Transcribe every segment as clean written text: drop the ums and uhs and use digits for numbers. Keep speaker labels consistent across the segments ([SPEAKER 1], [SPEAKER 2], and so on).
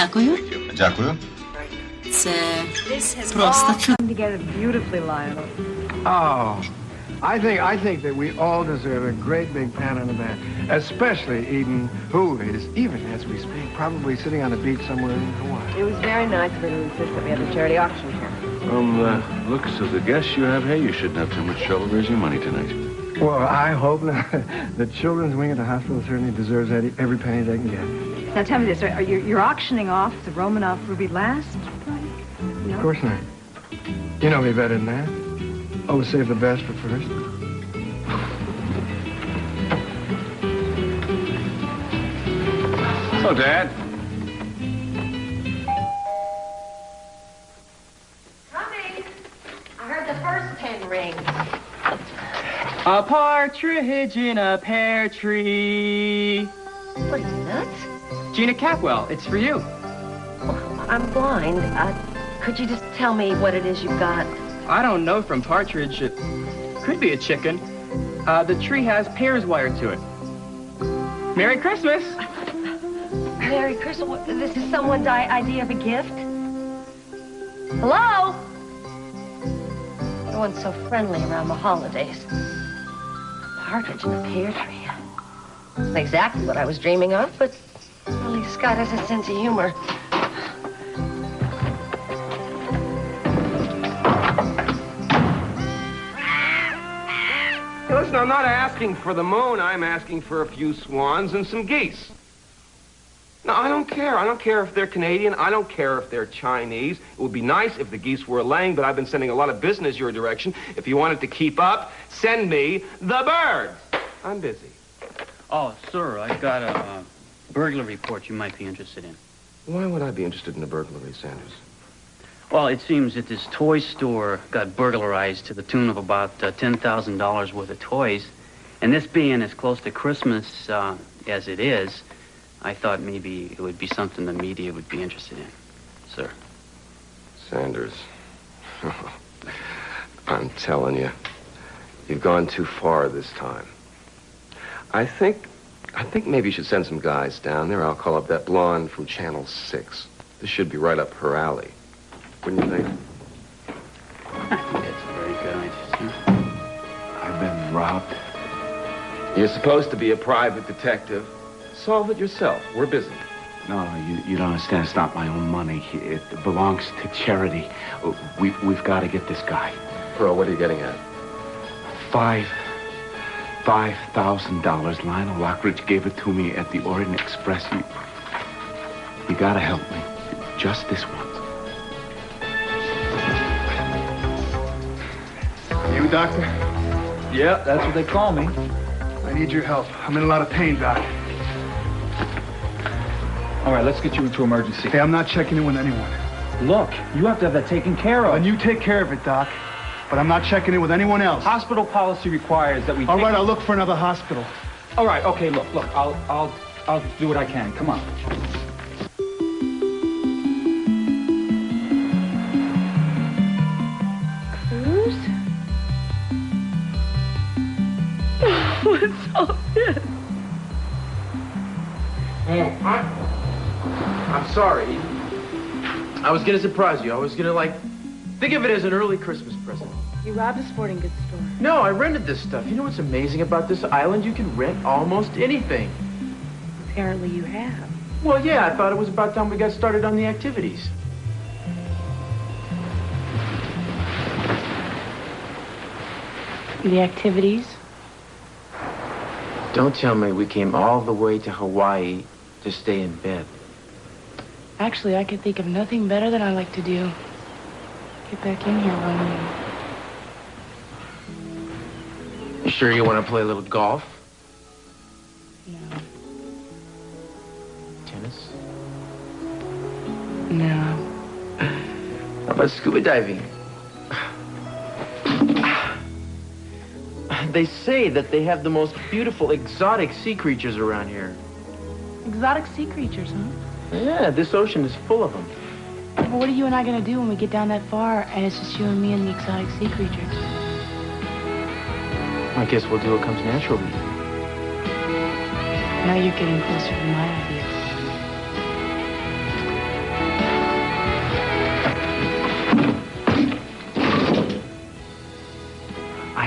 [SPEAKER 1] Дякую.
[SPEAKER 2] Дякую.
[SPEAKER 1] Це просто чудово.
[SPEAKER 3] I think that we all deserve a great big pat on the back, especially Eden, who is, even as we speak, probably sitting on a beach somewhere in Hawaii.
[SPEAKER 4] It was very nice of her to insist that we have a charity auction here.
[SPEAKER 5] From the looks of the guests you have here, you shouldn't have too much trouble raising money tonight.
[SPEAKER 3] Well, I hope not. The children's wing at the hospital certainly deserves every penny they can get.
[SPEAKER 4] Now tell me this, you're auctioning off the Romanoff ruby last? No?
[SPEAKER 3] Of course not. You know me better than that. Always save the best for first.
[SPEAKER 5] Hello, Dad.
[SPEAKER 4] Coming. I heard the first 10 rings.
[SPEAKER 6] A partridge in a pear tree.
[SPEAKER 4] What, are you nuts?
[SPEAKER 6] Gina Capwell, it's for you.
[SPEAKER 4] Well, I'm blind. Could you just tell me what it is you've got?
[SPEAKER 6] I don't know from partridge. It could be a chicken. The tree has pears wired to it. Merry Christmas!
[SPEAKER 4] Merry Christmas. This is someone's idea of a gift? Hello? No one's so friendly around the holidays. Partridge in a pear tree. Not exactly what I was dreaming of, but at least Scott has a sense of humor.
[SPEAKER 7] Listen, I'm not asking for the moon. I'm asking for a few swans and some geese. No, I don't care. I don't care if they're Canadian. I don't care if they're Chinese. It would be nice if the geese were laying, but I've been sending a lot of business your direction. If you wanted to keep up, send me the birds. I'm busy.
[SPEAKER 6] Oh, sir, I've got a burglary report you might be interested in.
[SPEAKER 7] Why would I be interested in a burglary, Sanders?
[SPEAKER 6] Well, it seems that this toy store got burglarized to the tune of about $10,000 worth of toys. And this being as close to Christmas as it is, I thought maybe it would be something the media would be interested in, sir.
[SPEAKER 7] Sanders, I'm telling you, you've gone too far this time. I think maybe you should send some guys down there. I'll call up that blonde from Channel 6. This should be right up her alley. Wouldn't you think?
[SPEAKER 6] I think that's a very good idea, sir.
[SPEAKER 5] I've been robbed.
[SPEAKER 7] You're supposed to be a private detective. Solve it yourself. We're busy.
[SPEAKER 5] No, you don't understand. It's not my own money. It belongs to charity. We've got to get this guy.
[SPEAKER 7] Pearl, what are you getting at?
[SPEAKER 5] $5,000. Lionel Lockridge gave it to me at the Orient Express. You got to help me. Just this once.
[SPEAKER 3] You, Doctor?
[SPEAKER 8] Yeah, that's what they call me.
[SPEAKER 3] I need your help. I'm in a lot of pain, Doc.
[SPEAKER 8] All right, let's get you into emergency.
[SPEAKER 3] Hey, I'm not checking in with anyone.
[SPEAKER 8] Look, you have to have that taken care of.
[SPEAKER 3] And you take care of it, Doc. But I'm not checking in with anyone else.
[SPEAKER 8] Hospital policy requires that we
[SPEAKER 3] All right, I'll look for another hospital.
[SPEAKER 8] All right, okay, look, I'll do what I can. Come on.
[SPEAKER 4] Cruz? What's all this?
[SPEAKER 7] I'm sorry. I was gonna surprise you. I was gonna, think of it as an early Christmas present.
[SPEAKER 4] You robbed a sporting goods store.
[SPEAKER 7] No, I rented this stuff. You know what's amazing about this island? You can rent almost anything.
[SPEAKER 4] Apparently you have.
[SPEAKER 7] Well, yeah, I thought it was about time we got started on the activities.
[SPEAKER 4] The activities?
[SPEAKER 7] Don't tell me we came all the way to Hawaii to stay in bed.
[SPEAKER 4] Actually, I could think of nothing better than I like to do. Get back in here, Lionel.
[SPEAKER 7] You sure you want to play a little golf?
[SPEAKER 4] No.
[SPEAKER 7] Tennis?
[SPEAKER 4] No.
[SPEAKER 7] How about scuba diving? They say that they have the most beautiful exotic sea creatures around here.
[SPEAKER 4] Exotic sea creatures, huh?
[SPEAKER 7] Yeah, this ocean is full of them.
[SPEAKER 4] Well, what are you and I gonna do when we get down that far and it's just you and me and the exotic sea creatures?
[SPEAKER 7] I guess we'll do what comes naturally.
[SPEAKER 4] Now you're getting closer to my idea.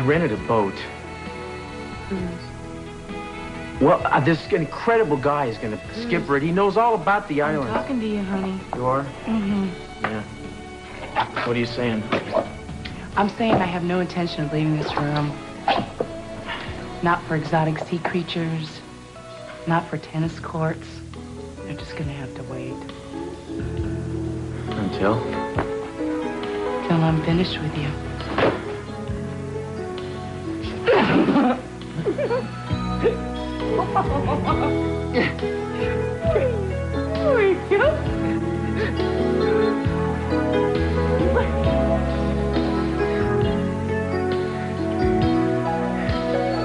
[SPEAKER 2] rented a boat. Well, this incredible guy is going to skipper it. He knows all about the island.
[SPEAKER 1] I'm talking to you, honey.
[SPEAKER 2] You are?
[SPEAKER 1] Mm-hmm.
[SPEAKER 2] Yeah. What are you saying?
[SPEAKER 1] I'm saying I have no intention of leaving this room. Not for exotic sea creatures. Not for tennis courts. They're just going to have to wait.
[SPEAKER 2] Until?
[SPEAKER 1] Till I'm finished with you.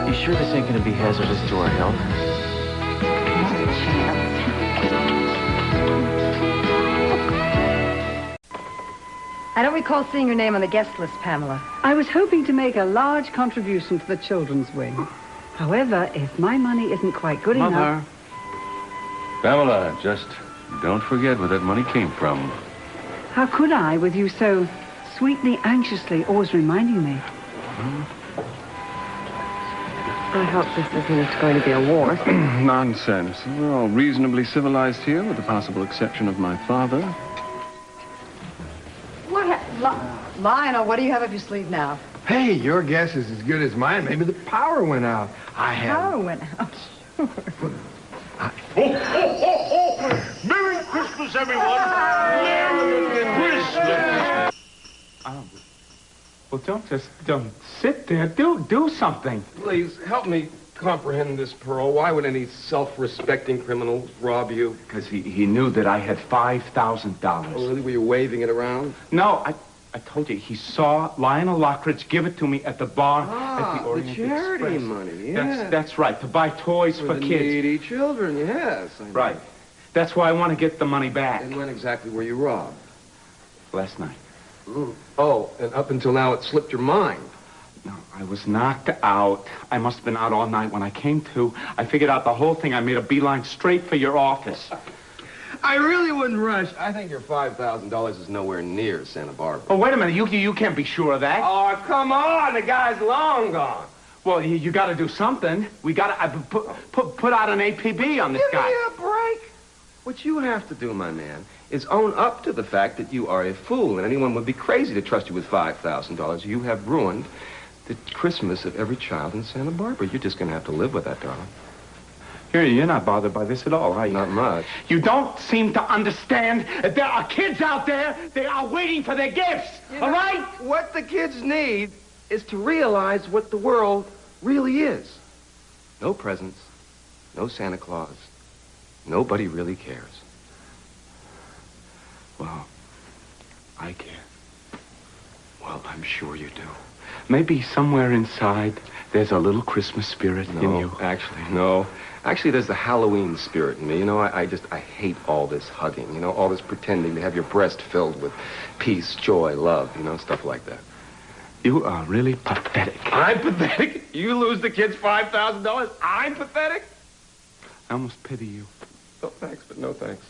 [SPEAKER 2] You sure this ain't gonna be hazardous to our health?
[SPEAKER 1] Not a chance.
[SPEAKER 4] I don't recall seeing your name on the guest list, Pamela.
[SPEAKER 9] I was hoping to make a large contribution to the children's wing. However, if my money isn't quite good enough...
[SPEAKER 10] Pamela, just don't forget where that money came from.
[SPEAKER 9] How could I, with you so sweetly, anxiously, always reminding me?
[SPEAKER 4] I hope this isn't going to be a war.
[SPEAKER 10] Nonsense. We're all reasonably civilized here, with the possible exception of my father.
[SPEAKER 4] Lionel, what do you have up your sleeve now?
[SPEAKER 3] Hey, your guess is as good as mine. Maybe the power went out.
[SPEAKER 9] Power went out.
[SPEAKER 11] Merry Christmas, everyone! Merry Christmas!
[SPEAKER 8] Well, don't sit there. Do something.
[SPEAKER 7] Please, help me comprehend this, Pearl. Why would any self-respecting criminal rob you?
[SPEAKER 5] Because he knew that I had $5,000.
[SPEAKER 7] Oh, really? Were you waving it around?
[SPEAKER 8] No, I told you, he saw Lionel Lockridge give it to me at the bar at the Orient
[SPEAKER 7] charity
[SPEAKER 8] Express.
[SPEAKER 7] money, yes.
[SPEAKER 8] That's right, to buy toys for
[SPEAKER 7] the
[SPEAKER 8] kids.
[SPEAKER 7] needy children, yes. I know.
[SPEAKER 8] Right. That's why I want to get the money back.
[SPEAKER 7] And when exactly were you robbed?
[SPEAKER 5] Last night.
[SPEAKER 7] Oh, and up until now it slipped your mind.
[SPEAKER 8] No, I was knocked out. I must have been out all night. When I came to, I figured out the whole thing. I made a beeline straight for your office.
[SPEAKER 7] I really wouldn't rush. I think your $5,000 is nowhere near Santa Barbara.
[SPEAKER 8] Oh, wait a minute. You can't be sure of that.
[SPEAKER 7] Oh, come on. The guy's long gone.
[SPEAKER 8] Well, you got to do something. We got to put out an APB on this guy.
[SPEAKER 7] Give me a break. What you have to do, my man, is own up to the fact that you are a fool, and anyone would be crazy to trust you with $5,000. You have ruined the Christmas of every child in Santa Barbara. You're just going to have to live with that, darling.
[SPEAKER 8] You're not bothered by this at all, are you?
[SPEAKER 7] Not much.
[SPEAKER 8] You don't seem to understand that there are kids out there, they are waiting for their gifts, all right?
[SPEAKER 7] What the kids need is to realize what the world really is. No presents, no Santa Claus. Nobody really cares.
[SPEAKER 5] Well, I care.
[SPEAKER 7] Well, I'm sure you do.
[SPEAKER 5] Maybe somewhere inside there's a little Christmas spirit in you.
[SPEAKER 7] Actually, no. Actually, there's the Halloween spirit in me. You know, I hate all this hugging, you know, all this pretending to have your breast filled with peace, joy, love, you know, stuff like that.
[SPEAKER 5] You are really pathetic.
[SPEAKER 7] I'm pathetic? You lose the kids $5,000? I'm pathetic?
[SPEAKER 5] I almost pity you.
[SPEAKER 7] No thanks, but no thanks.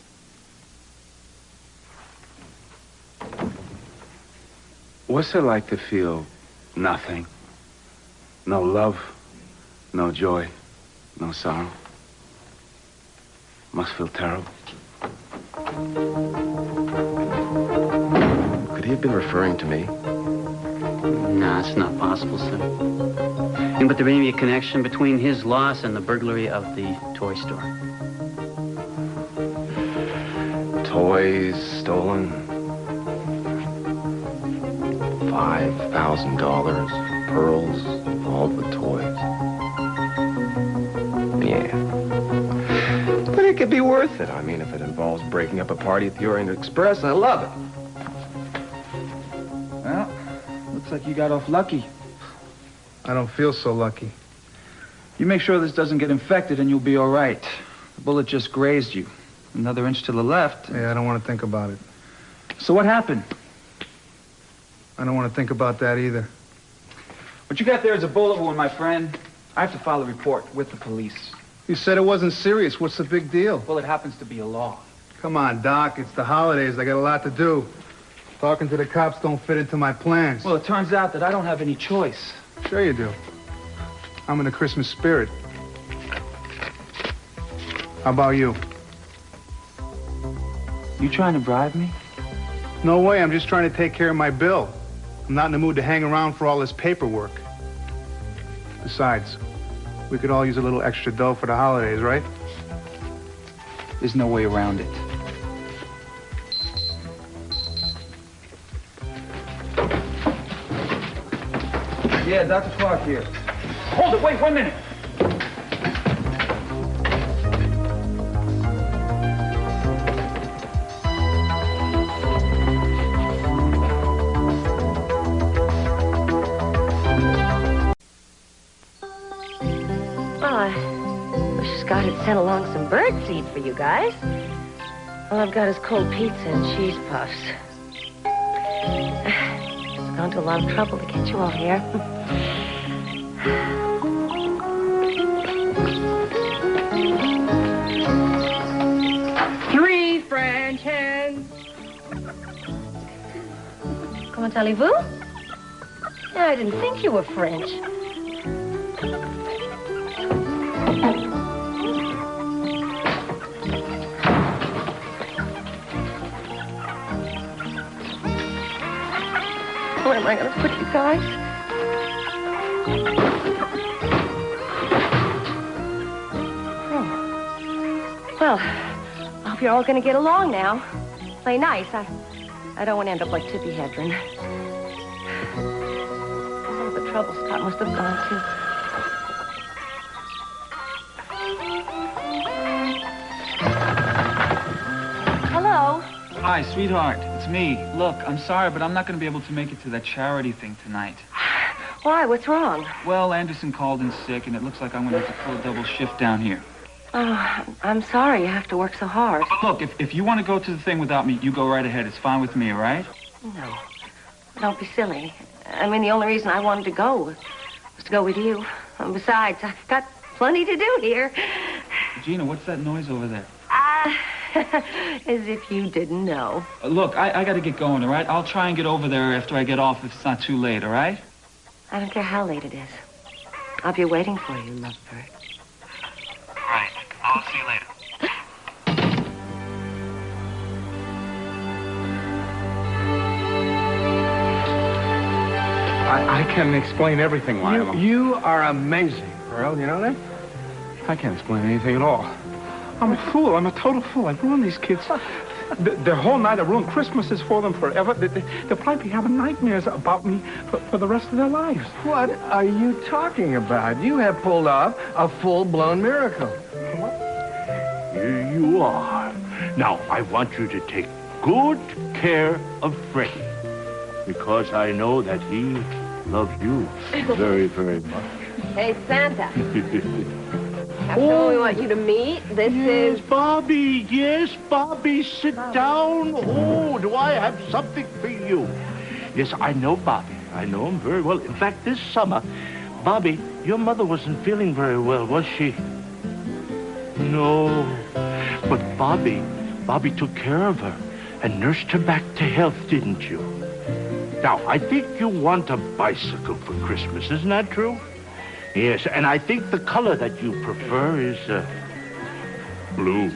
[SPEAKER 5] What's it like to feel nothing? No love, no joy, no sorrow. Must feel terrible.
[SPEAKER 7] Could he have been referring to me?
[SPEAKER 6] No, it's not possible, sir. But there may be a connection between his loss and the burglary of the toy store.
[SPEAKER 7] Toys stolen. $5,000. Pearls involved with toys. Yeah. But it could be worth it. I mean, if it involves breaking up a party at the Orient Express, I love it.
[SPEAKER 2] Well, looks like you got off lucky.
[SPEAKER 3] I don't feel so lucky.
[SPEAKER 2] You make sure this doesn't get infected and you'll be all right. The bullet just grazed you. Another inch to the left.
[SPEAKER 3] Yeah, I don't want to think about it.
[SPEAKER 2] So what happened?
[SPEAKER 3] I don't want to think about that either.
[SPEAKER 2] What you got there is a bullet wound, my friend. I have to file a report with the police.
[SPEAKER 3] You said it wasn't serious. What's the big deal?
[SPEAKER 2] Well, it happens to be a law.
[SPEAKER 3] Come on, Doc. It's the holidays. I got a lot to do. Talking to the cops don't fit into my plans.
[SPEAKER 2] Well, it turns out that I don't have any choice.
[SPEAKER 12] Sure you do. I'm in the Christmas spirit. How about you?
[SPEAKER 2] You trying to bribe me?
[SPEAKER 12] No way, I'm just trying to take care of my bill. I'm not in the mood to hang around for all this paperwork. Besides, we could all use a little extra dough for the holidays, right?
[SPEAKER 2] There's no way around it. Yeah, Dr. Clark here.
[SPEAKER 13] Hold it, wait 1 minute.
[SPEAKER 4] Scott had sent along some bird seed for you guys. All I've got is cold pizza and cheese puffs. I've gone to a lot of trouble to get you all here.
[SPEAKER 14] Three French hens.
[SPEAKER 4] Comment allez-vous? I didn't think you were French. Where am I going to put you guys? Oh. Well, I hope you're all going to get along now. Play nice. I don't want to end up like Tippi Hedren. All the trouble Scott must have gone to. Hello?
[SPEAKER 2] Hi, sweetheart. It's me. Look, I'm sorry, but I'm not going to be able to make it to that charity thing tonight.
[SPEAKER 4] Why? What's wrong?
[SPEAKER 2] Well, Anderson called in sick, and it looks like I'm going to have to pull a double shift down here.
[SPEAKER 4] Oh, I'm sorry you have to work so hard.
[SPEAKER 2] But look, if you want to go to the thing without me, you go right ahead. It's fine with me, all right?
[SPEAKER 4] No. Don't be silly. I mean, the only reason I wanted to go was to go with you. And besides, I've got plenty to do here.
[SPEAKER 2] Gina, what's that noise over there?
[SPEAKER 4] As if you didn't know.
[SPEAKER 2] Look, I got to get going, all right? I'll try and get over there after I get off if it's not too late, all right?
[SPEAKER 4] I don't care how late it is. I'll be waiting for you, lovebird.
[SPEAKER 2] Right. I'll see you later.
[SPEAKER 8] I can explain everything, Lionel.
[SPEAKER 3] You are amazing, Pearl. You know that?
[SPEAKER 8] I can't explain anything at all. I'm a fool. I'm a total fool. I've ruined these kids. Their whole night, I ruined Christmases for them forever. They'll probably be having nightmares about me for the rest of their lives.
[SPEAKER 3] What are you talking about? You have pulled off a full-blown miracle.
[SPEAKER 11] Here you are. Now, I want you to take good care of Freddie, because I know that he loves you very, very much.
[SPEAKER 14] Hey, Santa. Have someone we want you to meet. This is...
[SPEAKER 11] Bobby. Yes, Bobby. Sit down. Oh, do I have something for you? Yes, I know Bobby. I know him very well. In fact, this summer, Bobby, your mother wasn't feeling very well, was she? No. But Bobby took care of her and nursed her back to health, didn't you? Now, I think you want a bicycle for Christmas. Isn't that true? Yes, and I think the color that you prefer is blue.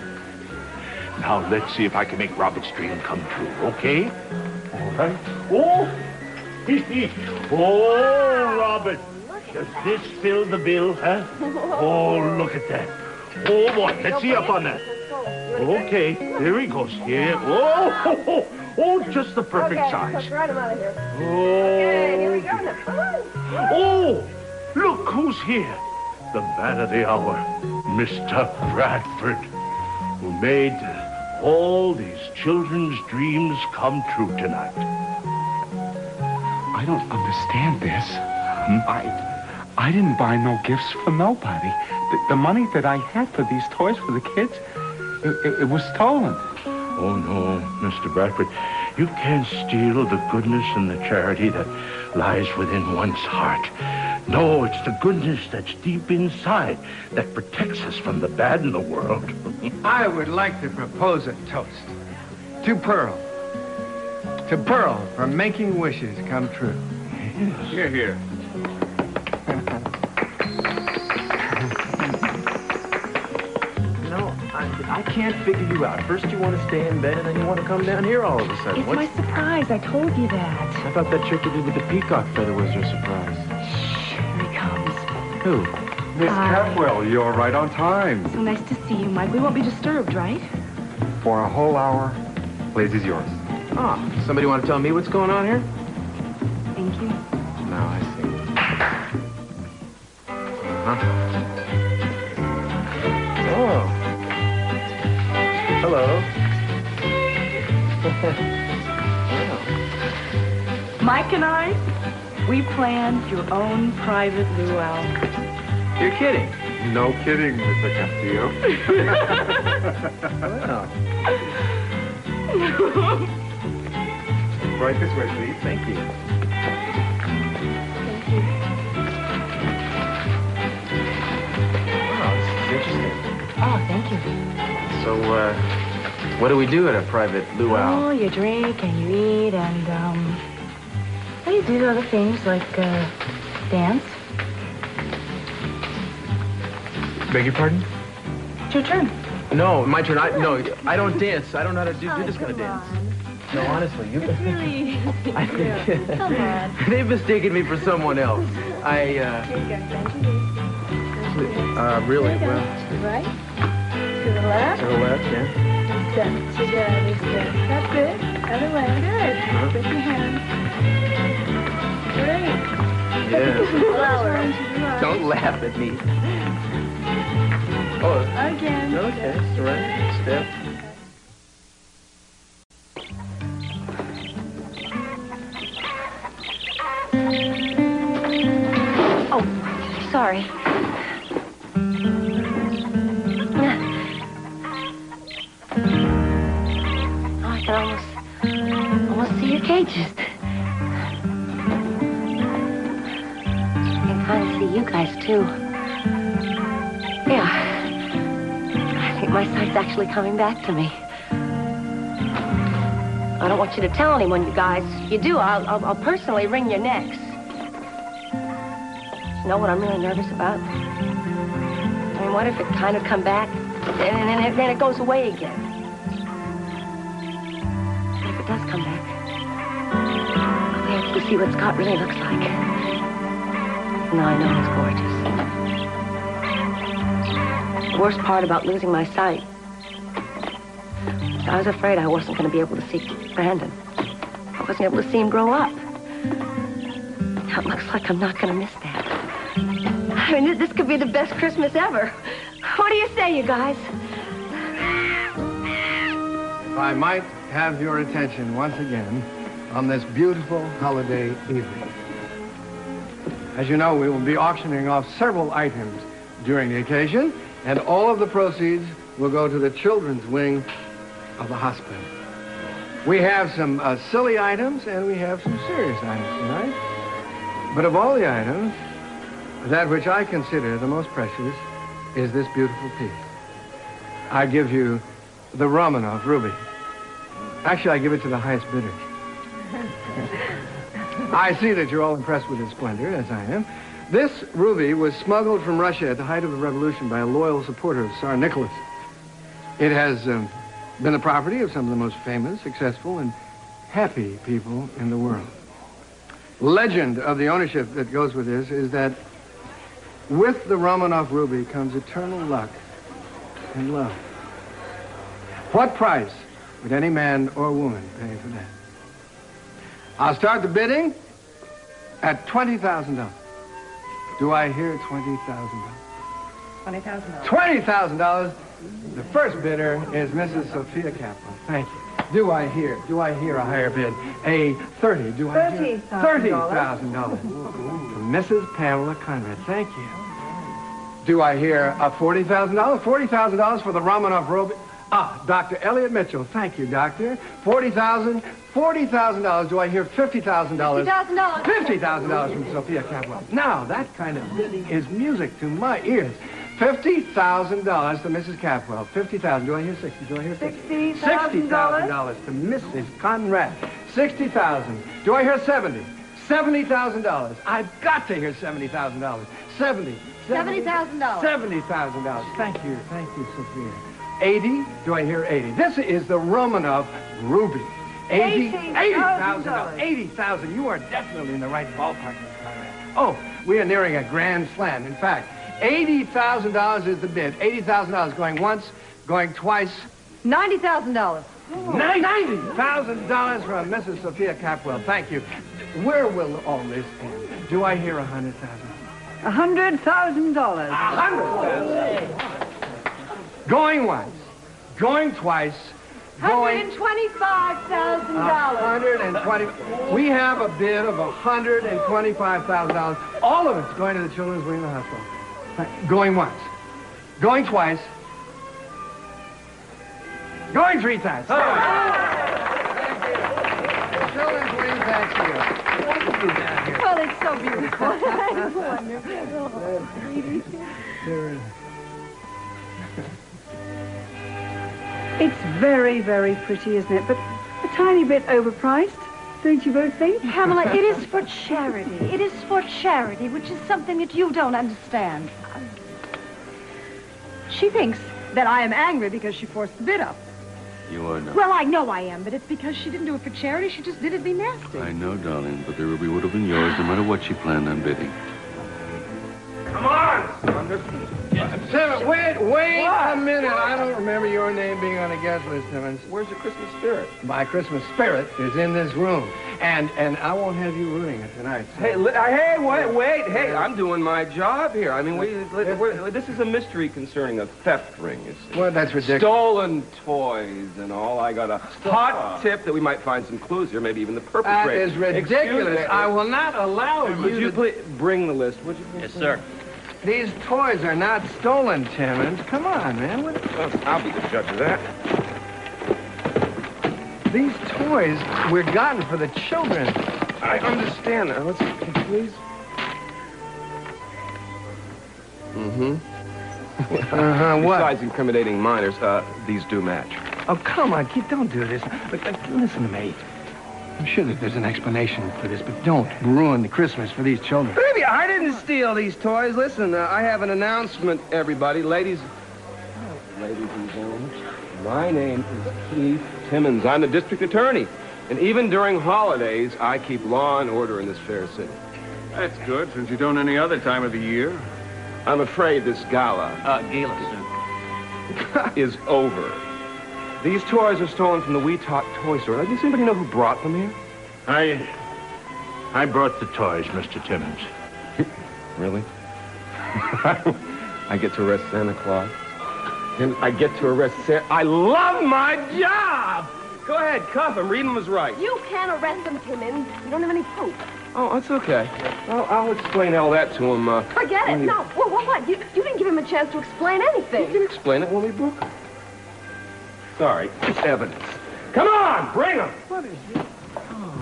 [SPEAKER 11] Now, let's see if I can make Robert's dream come true, okay? All right. Oh! Oh, Robert. Does this fill the bill, huh? Oh, look at that. Oh, boy. Let's see up on that. Okay. There he goes. Here. Oh, just the perfect size.
[SPEAKER 14] Let's ride him out of here.
[SPEAKER 11] Oh.
[SPEAKER 14] Okay, here we go. Now.
[SPEAKER 11] Oh! Look who's here. The man of the hour, Mr. Bradford, who made all these children's dreams come true tonight.
[SPEAKER 8] I don't understand this. I didn't buy no gifts for nobody. The money that I had for these toys for the kids, it was stolen.
[SPEAKER 11] Oh, no, Mr. Bradford. You can't steal the goodness and the charity that lies within one's heart. No, it's the goodness that's deep inside that protects us from the bad in the world.
[SPEAKER 3] I would like to propose a toast to Pearl. To Pearl for making wishes come true.
[SPEAKER 11] Yes.
[SPEAKER 3] Here, here.
[SPEAKER 15] can't figure you out. First you want to stay in bed, and then you want to come down here all of a sudden.
[SPEAKER 1] It's my surprise. I told you that.
[SPEAKER 15] I thought that trick you did with the peacock feather was your surprise.
[SPEAKER 1] Shh, here he comes.
[SPEAKER 15] Who?
[SPEAKER 16] Miss Catwell, you're right on time.
[SPEAKER 1] So nice to see you, Mike. We won't be disturbed, right?
[SPEAKER 16] For a whole hour, place is yours.
[SPEAKER 15] Oh, somebody want to tell me what's going on here?
[SPEAKER 1] Thank you.
[SPEAKER 15] No, I see. Uh-huh. Oh. Hello.
[SPEAKER 1] Mike and I, we planned your own private luau.
[SPEAKER 15] You're kidding.
[SPEAKER 16] No kidding, Mr. Castillo.
[SPEAKER 15] Well.
[SPEAKER 16] Right this way, please.
[SPEAKER 15] Thank you. Wow, this is interesting.
[SPEAKER 1] Oh, thank you.
[SPEAKER 15] So, what do we do at a private luau?
[SPEAKER 1] Oh, you drink and you eat and, well, you do other things like, dance.
[SPEAKER 15] Beg your pardon?
[SPEAKER 1] It's your turn.
[SPEAKER 15] No, my turn. No, I don't dance. I don't know how to do this kind of dance. No, honestly, you.
[SPEAKER 14] It's really.
[SPEAKER 15] I think.
[SPEAKER 14] Come on.
[SPEAKER 15] They've mistaken me for someone else.
[SPEAKER 14] Here you go.
[SPEAKER 15] Really? Well.
[SPEAKER 14] Right. To the left.
[SPEAKER 15] To the left, yeah.
[SPEAKER 14] Step together, step. That's it. Other way. Good. With your hands. Great.
[SPEAKER 15] Yeah.
[SPEAKER 14] Flower.
[SPEAKER 15] Don't laugh at me. Oh.
[SPEAKER 14] Again.
[SPEAKER 15] Okay. It's the right step.
[SPEAKER 4] Oh, sorry. Oh, I can almost see your cages. I can kind of see you guys, too. Yeah. I think my sight's actually coming back to me. I don't want you to tell anyone, you guys. If you do, I'll personally wring your necks. You know what I'm really nervous about? I mean, what if it kind of come back, and then it goes away again? What if it does come back? I'll be able to see what Scott really looks like. No, I know he's gorgeous. The worst part about losing my sight, I was afraid I wasn't going to be able to see Brandon. I wasn't able to see him grow up. Now it looks like I'm not going to miss that. I mean, this could be the best Christmas ever. What do you say, you guys?
[SPEAKER 3] If I might have your attention once again on this beautiful holiday evening. As you know, we will be auctioning off several items during the occasion, and all of the proceeds will go to the children's wing of the hospital. We have some silly items, and we have some serious items tonight. But of all the items, that which I consider the most precious is this beautiful piece. I give you the Romanov ruby. Actually, I give it to the highest bidder. I see that you're all impressed with its splendor, as I am. This ruby was smuggled from Russia at the height of the revolution by a loyal supporter of Tsar Nicholas. It has been the property of some of the most famous, successful, and happy people in the world. Legend of the ownership that goes with this is that with the Romanov ruby comes eternal luck and love. What price would any man or woman pay for that? I'll start the bidding at $20,000. Do I hear $20,000?
[SPEAKER 1] $20,000.
[SPEAKER 3] $20,000. The first bidder is Mrs. Sophia Kaplan. Thank you. Do I hear a higher bid? A 30. Do I hear $30,000? Mrs. Pamela Conrad. Thank you. Do I hear a $40,000? $40,000 for the Romanov ruby. Dr. Elliot Mitchell. Thank you, Doctor. $40,000. Do I hear $50,000?
[SPEAKER 14] $50,000.
[SPEAKER 3] $50,000 from Sophia Kaplan. Now, that kind of bidding is music to my ears. $50,000 to Mrs. Capwell. $50,000. Do I hear 60? Do I hear 60? $60,000 to Mrs. Conrad. $60,000. Do I hear 70? $70,000. I've got to hear $70,000. $70,000.
[SPEAKER 14] $70,000.
[SPEAKER 3] $70,000. Thank you, Sophia. 80? Do I hear 80? This is the Romanov Ruby. $80,000. $80,000. You are definitely in the right ballpark, Miss Conrad. Oh, we are nearing a grand slam. In fact, $80,000 is the bid. $80,000 going once, going twice.
[SPEAKER 14] $90,000.
[SPEAKER 3] $90,000 from Mrs. Sophia Capwell. Thank you. Where will all this end? Do I hear $100,000?
[SPEAKER 9] $100,000.
[SPEAKER 3] $100,000. Going once, going twice, going...
[SPEAKER 14] $125,000.
[SPEAKER 3] We have a bid of $125,000. All of it's going to the children's wing of the hospital. Going once, going twice, going 3 times. All right. The children's wing, thanks to you.
[SPEAKER 14] Well, it's so beautiful. It's wonderful.
[SPEAKER 9] It's very, very pretty, isn't it? But a tiny bit overpriced, don't you both think?
[SPEAKER 17] Pamela, it is for charity. It is for charity, which is something that you don't understand.
[SPEAKER 14] She thinks that I am angry because she forced the bid up.
[SPEAKER 10] You are not.
[SPEAKER 14] Well, I know I am, but it's because she didn't do it for charity. She just did it to be nasty.
[SPEAKER 10] I know, darling, but the ruby would have been yours no matter what she planned on bidding.
[SPEAKER 7] Come on!
[SPEAKER 3] Timmons, wait a minute. I don't remember your name being on the guest list, Timmons.
[SPEAKER 7] Where's your Christmas spirit?
[SPEAKER 3] My Christmas spirit is in this room. And I won't have you ruining it tonight. So.
[SPEAKER 7] Hey, wait. Hey, I'm doing my job here. I mean, this is a mystery concerning a theft ring, you see.
[SPEAKER 3] Well, that's ridiculous.
[SPEAKER 7] Stolen toys and all. I got a hot tip that we might find some clues here, maybe even the perpetrator.
[SPEAKER 3] That is ridiculous. I will not allow you
[SPEAKER 7] Would you please bring the list, would you?
[SPEAKER 6] Yes, sir.
[SPEAKER 3] These toys are not stolen, Timmons. Come on, man.
[SPEAKER 7] I'll be the judge of that.
[SPEAKER 3] These toys were gotten for the children.
[SPEAKER 7] I understand that. Let's please.
[SPEAKER 3] What?
[SPEAKER 7] Besides incriminating minors, these do match.
[SPEAKER 3] Oh, come on, kid, don't do this. Look, listen to me. I'm sure that there's an explanation for this, but don't ruin the Christmas for these children.
[SPEAKER 7] Baby, I didn't steal these toys. Listen, I have an announcement, everybody. Ladies and gentlemen, my name is Keith Timmons. I'm the district attorney. And even during holidays, I keep law and order in this fair city.
[SPEAKER 10] That's good, since you don't any other time of the year.
[SPEAKER 7] I'm afraid this gala is over. These toys are stolen from the We Talk toy store. Does anybody know who brought them here?
[SPEAKER 11] I brought the toys, Mr. Timmons.
[SPEAKER 7] Really? I get to arrest Santa Claus. And I get to arrest Santa. I love my job! Go ahead, cuff him. Read him as right.
[SPEAKER 14] You can't arrest them, Timmons. You don't have any proof.
[SPEAKER 7] Oh, that's okay. I'll explain all that to him.
[SPEAKER 14] Forget it. No. What? You didn't give him a chance to explain anything.
[SPEAKER 7] You can explain it when we book him. Sorry, it's evidence. Come on, bring him.
[SPEAKER 15] What is this? Oh,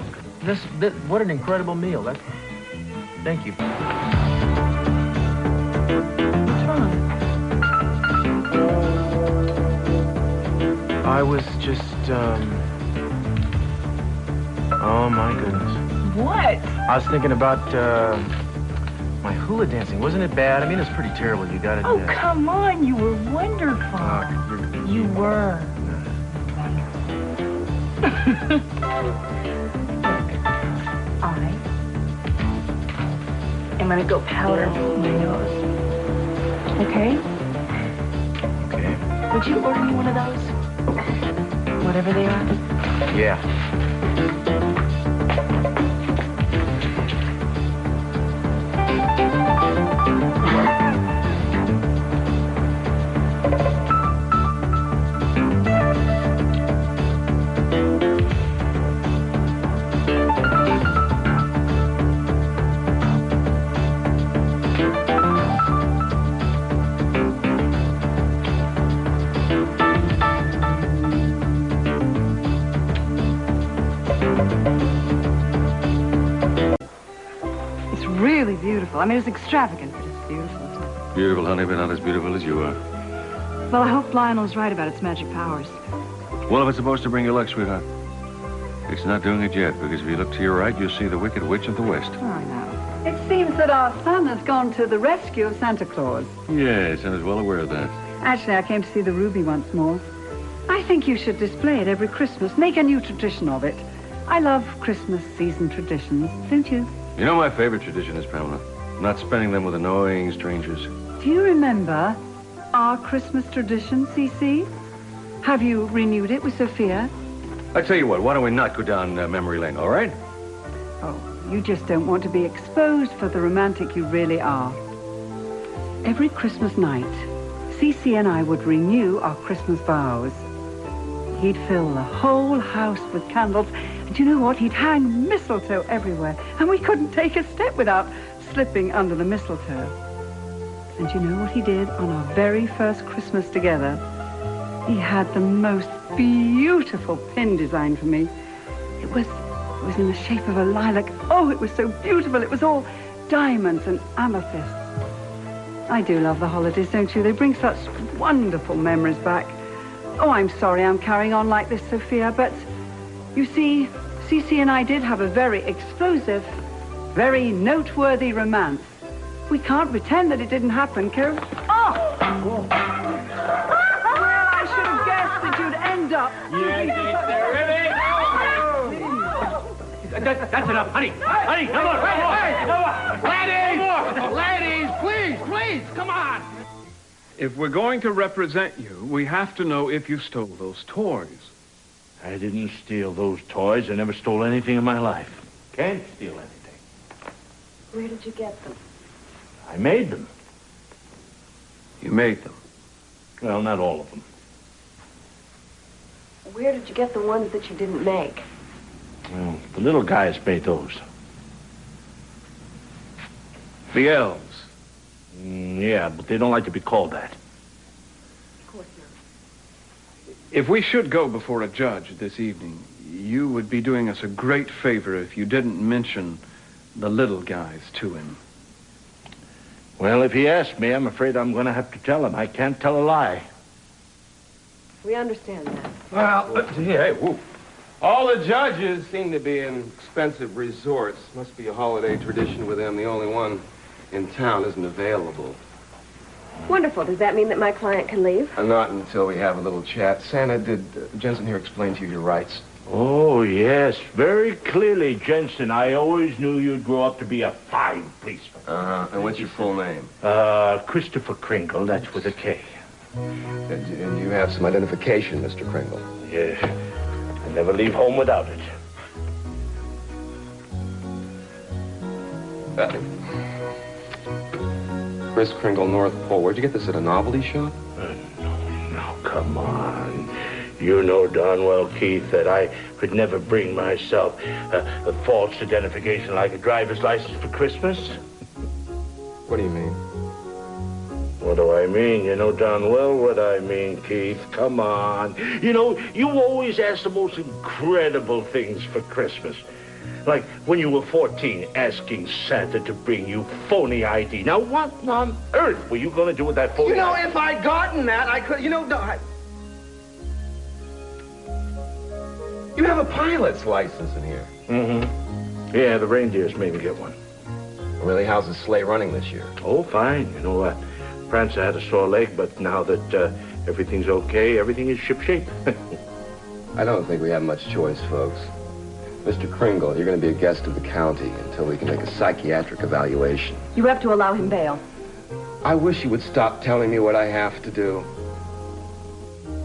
[SPEAKER 15] what an incredible meal. Thank you. What's wrong? I was just, oh my goodness.
[SPEAKER 17] What?
[SPEAKER 15] I was thinking about, my hula dancing. Wasn't it bad? I mean, it was pretty terrible. You got it.
[SPEAKER 17] Oh, come on. You were wonderful. You were. Look, I am going to go powder my nose. Okay?
[SPEAKER 15] Okay.
[SPEAKER 17] Would you order me one of those? Whatever they are?
[SPEAKER 15] Yeah.
[SPEAKER 9] I mean, it's extravagant, but it's beautiful, isn't it?
[SPEAKER 10] Beautiful, honey, but not as beautiful as you are.
[SPEAKER 9] Well, I hope Lionel's right about its magic powers.
[SPEAKER 10] Well, if it's supposed to bring you luck, sweetheart, it's not doing it yet, because if you look to your right, you'll see the Wicked Witch of the West.
[SPEAKER 9] Oh, I know. It seems that our son has gone to the rescue of Santa Claus.
[SPEAKER 10] Yes, I was well aware of that.
[SPEAKER 9] Actually, I came to see the ruby once more. I think you should display it every Christmas. Make a new tradition of it. I love Christmas season traditions, don't you?
[SPEAKER 10] You know my favorite tradition is, Pamela? Not spending them with annoying strangers.
[SPEAKER 9] Do you remember our Christmas tradition, СиСи? Have you renewed it with Sophia?
[SPEAKER 10] I tell you what, why don't we not go down memory lane, all right?
[SPEAKER 9] Oh, you just don't want to be exposed for the romantic you really are. Every Christmas night, СиСи and I would renew our Christmas vows. He'd fill the whole house with candles, and you know what? He'd hang mistletoe everywhere, and we couldn't take a step without slipping under the mistletoe. And you know what he did on our very first Christmas together? He had the most beautiful pin design for me. It was in the shape of a lilac. Oh, it was so beautiful. It was all diamonds and amethysts. I do love the holidays, don't you? They bring such wonderful memories back. Oh, I'm sorry I'm carrying on like this, Sophia, but you see, СиСи and I did have a very explosive, very noteworthy romance. We can't pretend that it didn't happen, Carol. Oh! Well, I should have guessed that you'd end up...
[SPEAKER 11] That's enough, honey. Honey, come on.
[SPEAKER 8] Ladies, please, come on. If we're going to represent you, we have to know if you stole those toys.
[SPEAKER 11] I didn't steal those toys. I never stole anything in my life. Can't steal anything.
[SPEAKER 14] Where did you get them?
[SPEAKER 11] I made them.
[SPEAKER 8] You made them?
[SPEAKER 11] Well, not all of them.
[SPEAKER 14] Where did you get the ones that you didn't make?
[SPEAKER 11] Well, the little guys made those.
[SPEAKER 8] The elves?
[SPEAKER 11] Yeah, but they don't like to be called that.
[SPEAKER 14] Of course not.
[SPEAKER 8] If we should go before a judge this evening, you would be doing us a great favor if you didn't mention the little guys to him.
[SPEAKER 11] Well, if he asks me, I'm afraid I'm going to have to tell him. I can't tell a lie.
[SPEAKER 14] We understand that.
[SPEAKER 7] Well, hey, whoop. All the judges seem to be in expensive resorts. Must be a holiday tradition with them. The only one in town isn't available.
[SPEAKER 14] Wonderful. Does that mean that my client can leave?
[SPEAKER 7] Not until we have a little chat. Santa, did Jensen here explain to you your rights?
[SPEAKER 11] Oh, yes. Very clearly, Jensen. I always knew you'd grow up to be a fine policeman.
[SPEAKER 7] And what's your full name?
[SPEAKER 11] Christopher Kringle. That's with a K.
[SPEAKER 7] And you have some identification, Mr. Kringle?
[SPEAKER 11] Yes. I never leave home without it.
[SPEAKER 7] Chris Kringle, North Pole. Where'd you get this, at a novelty shop?
[SPEAKER 11] No, come on. You know darn well, Keith, that I could never bring myself a false identification like a driver's license for Christmas.
[SPEAKER 7] What do you mean?
[SPEAKER 11] What do I mean? You know darn well what I mean, Keith. Come on. You know, you always ask the most incredible things for Christmas. Like when you were 14, asking Santa to bring you phony ID. Now, what on earth were you going to do with that phony ID?
[SPEAKER 7] You know, if I'd gotten that, I could, you have a pilot's license in here.
[SPEAKER 11] Mm-hmm. Yeah, the reindeers made me get one.
[SPEAKER 7] Really? How's the sleigh running this year?
[SPEAKER 11] Oh, fine. You know what? Prancer had a sore leg, but now that everything's okay, everything is shipshape.
[SPEAKER 7] I don't think we have much choice, folks. Mr. Kringle, you're going to be a guest of the county until we can make a psychiatric evaluation.
[SPEAKER 14] You have to allow him bail.
[SPEAKER 7] I wish you would stop telling me what I have to do.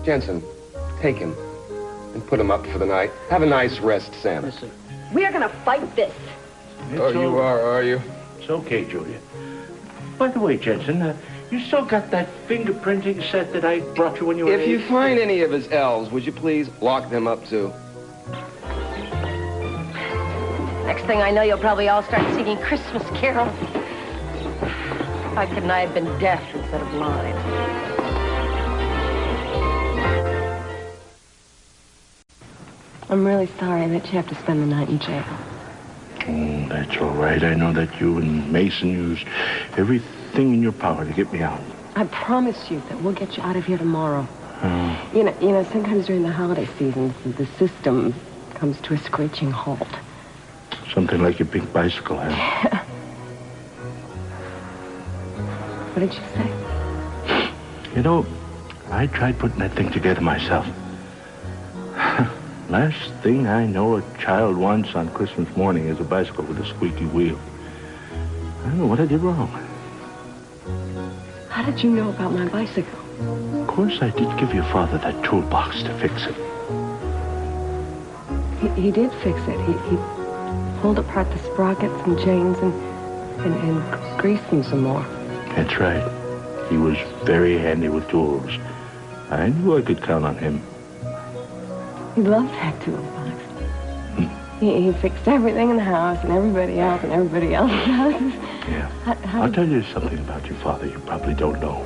[SPEAKER 7] Jensen, take him and put him up for the night. Have a nice rest, Santa.
[SPEAKER 11] Listen.
[SPEAKER 14] We are going to fight this.
[SPEAKER 7] You are you?
[SPEAKER 11] It's okay, Julia. By the way, Jensen, you still got that fingerprinting set that I brought you when you were
[SPEAKER 7] If you find any of his elves, would you please lock them up, too?
[SPEAKER 4] Next thing I know, you'll probably all start singing Christmas carols. Why couldn't I have been deaf instead of blind?
[SPEAKER 14] I'm really sorry that you have to spend the night in jail.
[SPEAKER 11] Oh, that's all right. I know that you and Meyson used everything in your power to get me out.
[SPEAKER 14] I promise you that we'll get you out of here tomorrow. You know, sometimes during the holiday season, the system comes to a screeching halt.
[SPEAKER 11] Something like your pink bicycle, huh?
[SPEAKER 14] Yeah. What did you say?
[SPEAKER 11] You know, I tried putting that thing together myself. Last thing I know a child wants on Christmas morning is a bicycle with a squeaky wheel. I don't know what I did wrong.
[SPEAKER 14] How did you know about my bicycle?
[SPEAKER 11] Of course, I did give your father that toolbox to fix it.
[SPEAKER 14] He did fix it. He pulled apart the sprockets and chains and greased them some more.
[SPEAKER 11] That's right. He was very handy with tools. I knew I could count on him.
[SPEAKER 14] He loved that toolbox. He fixed everything in the house and everybody else and everybody else's houses.
[SPEAKER 11] Yeah. I'll tell you something about your father you probably don't know.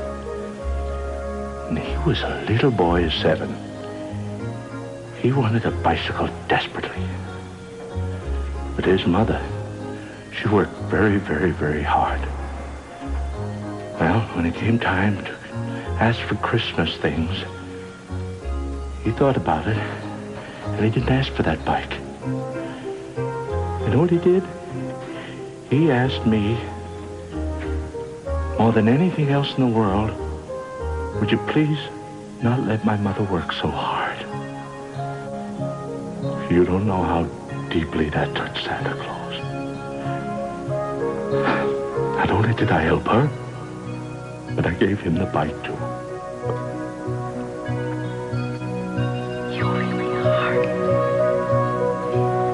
[SPEAKER 11] When he was a little boy of 7, he wanted a bicycle desperately. But his mother, she worked very, very, very hard. Well, when it came time to ask for Christmas things, he thought about it, and he didn't ask for that bike. You know what he did? He asked me, more than anything else in the world, would you please not let my mother work so hard? You don't know how deeply that touched Santa Claus. Not only did I help her, but I gave him the bike, too.
[SPEAKER 14] You really are.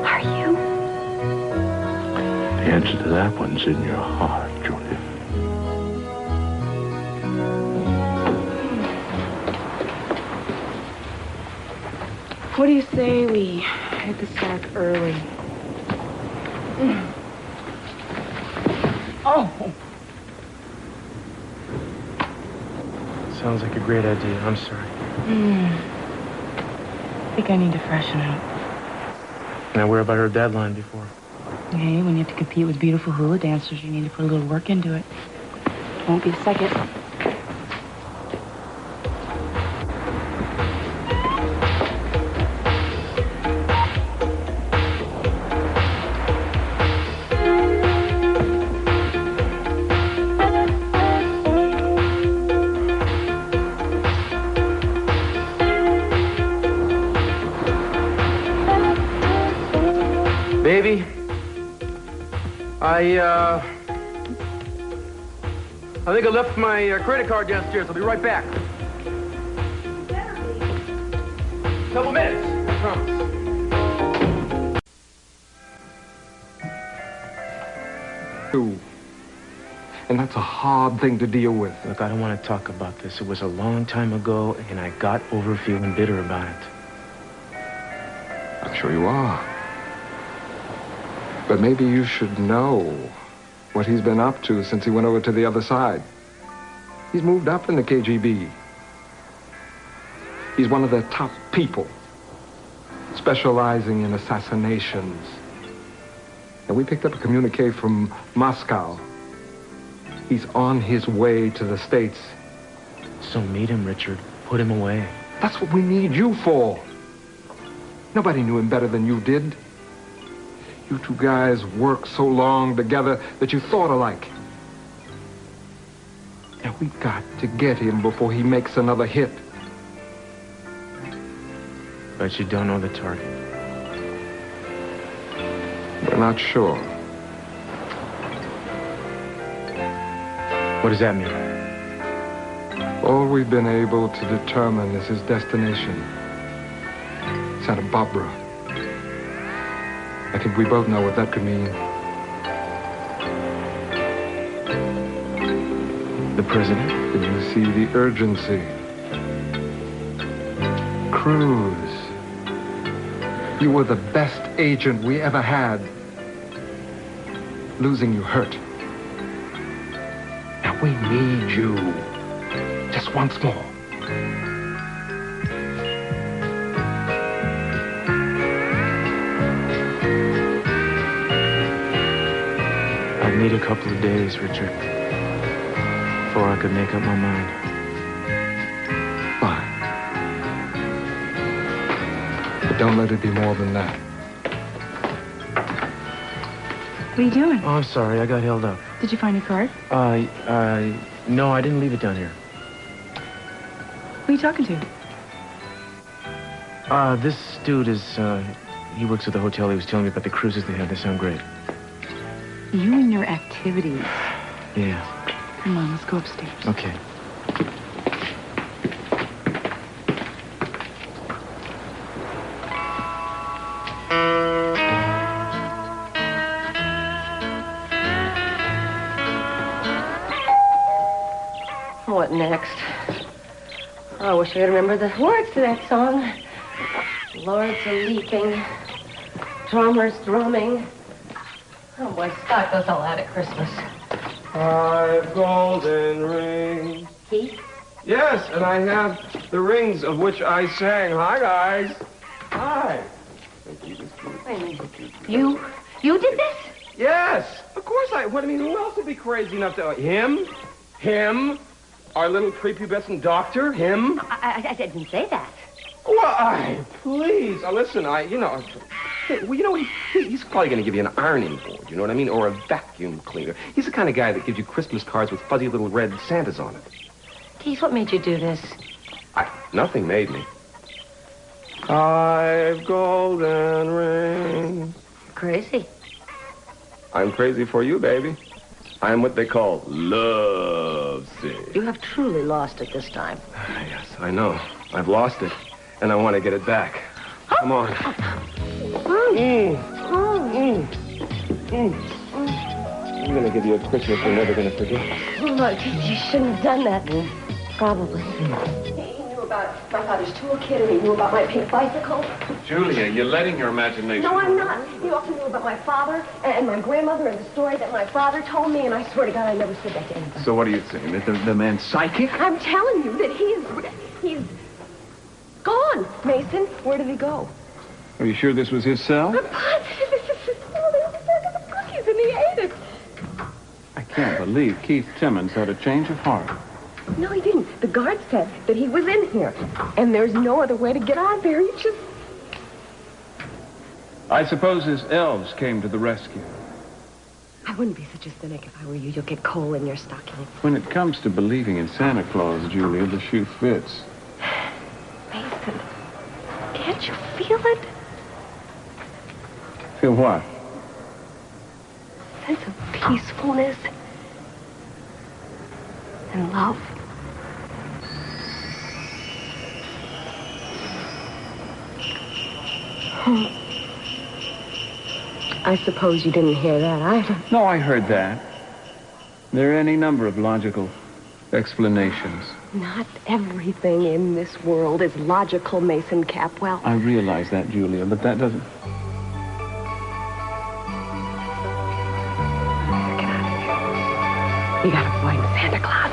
[SPEAKER 14] Are you?
[SPEAKER 11] The answer to that one's in your heart, Julia.
[SPEAKER 1] What do you say we hit the sack early? Oh!
[SPEAKER 15] Sounds like a great idea. I'm sorry.
[SPEAKER 1] I think I need to freshen up.
[SPEAKER 15] Now, where have I heard that line before?
[SPEAKER 1] Hey, when you have to compete with beautiful hula dancers, you need to put a little work into it. Won't be a second.
[SPEAKER 15] Baby, I think I left my credit card downstairs. I'll be right back. Couple minutes, I promise.
[SPEAKER 7] And that's a hard thing to deal with.
[SPEAKER 15] Look, I don't want to talk about this. It was a long time ago, and I got over feeling bitter about it.
[SPEAKER 7] I'm sure you are. But maybe you should know what he's been up to since he went over to the other side. He's moved up in the KGB. He's one of their top people, specializing in assassinations. And we picked up a communique from Moscow. He's on his way to the States.
[SPEAKER 15] So meet him, Richard. Put him away.
[SPEAKER 7] That's what we need you for. Nobody knew him better than you did. You two guys worked so long together that you thought alike. Now we got to get him before he makes another hit.
[SPEAKER 15] But you don't know the target.
[SPEAKER 7] We're not sure.
[SPEAKER 15] What does that mean?
[SPEAKER 7] All we've been able to determine is his destination. Santa Barbara. I think we both know what that could mean.
[SPEAKER 15] The president?
[SPEAKER 7] Did you see the urgency? Cruz. You were the best agent we ever had. Losing you hurt. Now we need you. Just once more.
[SPEAKER 15] I'd need a couple of days, Richard, before I could make up my mind.
[SPEAKER 7] Fine. But don't let it be more than that.
[SPEAKER 1] What are you doing?
[SPEAKER 15] Oh, I'm sorry. I got held up.
[SPEAKER 1] Did you find your card?
[SPEAKER 15] No, I didn't leave it down here.
[SPEAKER 1] Who are you talking to?
[SPEAKER 15] This dude is, he works at the hotel. He was telling me about the cruises they have. They sound great.
[SPEAKER 1] You and your activities.
[SPEAKER 15] Yeah.
[SPEAKER 1] Come on, let's go upstairs.
[SPEAKER 15] Okay.
[SPEAKER 4] What next? Oh, I wish I could remember the words to that song. Lords are leaping, drummers drumming. Oh, boy, Scott goes all out at Christmas.
[SPEAKER 7] 5 golden rings.
[SPEAKER 4] Keith?
[SPEAKER 7] Yes, and I have the rings of which I sang. Hi, guys. Hi.
[SPEAKER 4] Wait a minute. You did this?
[SPEAKER 7] Yes, of course what I mean, who else would be crazy enough to... Him, our little prepubescent doctor, him.
[SPEAKER 4] I didn't say that.
[SPEAKER 7] Well, please, listen, he's probably going to give you an ironing board, you know what I mean, or a vacuum cleaner. He's the kind of guy that gives you Christmas cards with fuzzy little red Santas on it.
[SPEAKER 4] Keith, what made you do this?
[SPEAKER 7] Nothing made me. 5 golden rings.
[SPEAKER 4] Crazy.
[SPEAKER 7] I'm crazy for you, baby. I'm what they call lovesick.
[SPEAKER 4] You have truly lost it this time.
[SPEAKER 7] Yes, I know. I've lost it, and I want to get it back. Come on. I'm going to give you a Christmas you're never going to forget.
[SPEAKER 4] Look, you shouldn't have done that. Probably. He knew about my father's toolkit, and he knew about my pink bicycle.
[SPEAKER 10] Julia, you're letting your imagination...
[SPEAKER 4] No, I'm not. He also knew about my father and my grandmother and the story that my father told me, and I swear to God, I never said that to anybody.
[SPEAKER 10] So what are you saying? That the man's psychic?
[SPEAKER 4] I'm telling you that he's gone. Mason, where did he go?
[SPEAKER 10] Are you sure this was his cell?
[SPEAKER 4] I'm positive this is his cell. There was a bag of cookies, and he ate it.
[SPEAKER 8] I can't believe Keith Timmons had a change of heart.
[SPEAKER 4] No, he didn't. The guard said that he was in here, and there's no other way to get out there. You just...
[SPEAKER 8] I suppose his elves came to the rescue.
[SPEAKER 4] I wouldn't be such a cynic if I were you. You'll get coal in your stocking.
[SPEAKER 8] When it comes to believing in Santa Claus, Julia, the shoe fits.
[SPEAKER 4] Mason, can't you feel it?
[SPEAKER 8] Feel what?
[SPEAKER 4] Sense of peacefulness and love. I suppose you didn't hear that either.
[SPEAKER 8] No, I heard that. There are any number of logical explanations.
[SPEAKER 4] Not everything in this world is logical, Mason Capwell.
[SPEAKER 8] I realize that, Julia, but that doesn't...
[SPEAKER 4] Get out of here. You gotta find Santa Claus.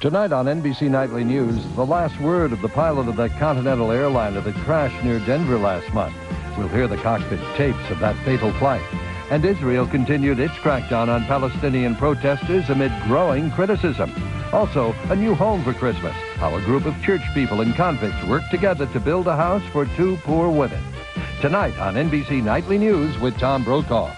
[SPEAKER 18] Tonight on NBC Nightly News, the last word of the pilot of that Continental airliner that crashed near Denver last month. We'll hear the cockpit tapes of that fatal flight. And Israel continued its crackdown on Palestinian protesters amid growing criticism. Also, a new home for Christmas, how a group of church people and convicts worked together to build a house for 2 poor women. Tonight on NBC Nightly News with Tom Brokaw.